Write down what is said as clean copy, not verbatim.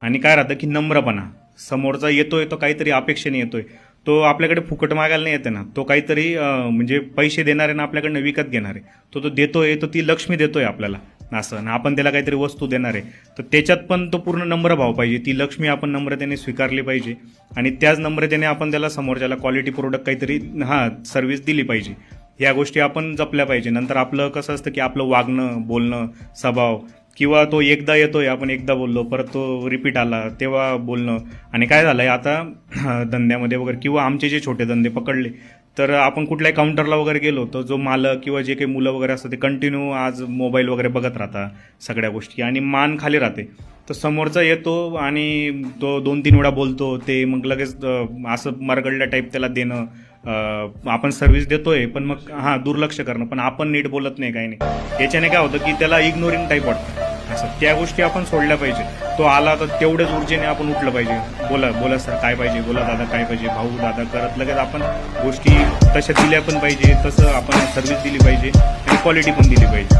आणि काय राहतं की नम्रपणा. समोरचा येतोय तो काहीतरी अपेक्षेने येतोय, तो आपल्याकडे फुकट मागायला नाही येते ना, तो काहीतरी म्हणजे पैसे देणार आहे ना आपल्याकडनं विकत घेणार आहे. तो देतोय, तो ती लक्ष्मी देतोय आपल्याला असं ना, आपण त्याला काहीतरी वस्तू देणार आहे. तर त्याच्यात पण तो पूर्ण नम्र भाव पाहिजे, ती लक्ष्मी आपण नम्रतेने स्वीकारली पाहिजे आणि त्याच नम्रतेने आपण त्याला समोरच्याला क्वालिटी प्रोडक्ट काहीतरी सर्व्हिस दिली पाहिजे. या गोष्टी आपण जपल्या पाहिजे. नंतर आपलं कसं असतं की आपलं वागणं, बोलणं, स्वभाव, किंवा तो एकदा येतोय, आपण एकदा बोललो, परत तो रिपीट आला तेव्हा बोलणं. आणि काय झालंय आता धंद्यामध्ये वगैरे, किंवा आमचे जे छोटे धंदे पकडले, तर आपण कुठल्याही काउंटरला वगैरे गेलो तर जो मालक किंवा जे काही मुलं वगैरे असतात ते कंटिन्यू आज मोबाईल वगैरे बघत राहतात सगळ्या गोष्टी, आणि मान खाली राहते. तर समोरचा येतो आणि तो 2-3 वेळा बोलतो, ते मग लगेच असं मरगळल्या टाईप त्याला देणं. आपण सर्व्हिस देतोय पण मग दुर्लक्ष करणं, पण आपण नीट बोलत नाही, काही नाही. याच्याने काय होतं की त्याला इग्नोरिंग टाईप वाटतं. असं त्या गोष्टी आपण सोडल्या पाहिजे. तो आला तर तेवढ्याच ऊर्जेने आपण उठलं पाहिजे. बोला बोला सर काय पाहिजे, बोला दादा काय पाहिजे, भाऊ दादा करत लगेच आपण गोष्टी तशा दिल्या पण पाहिजे, तसं आपण सर्व्हिस दिली पाहिजे आणि क्वालिटी पण दिली पाहिजे.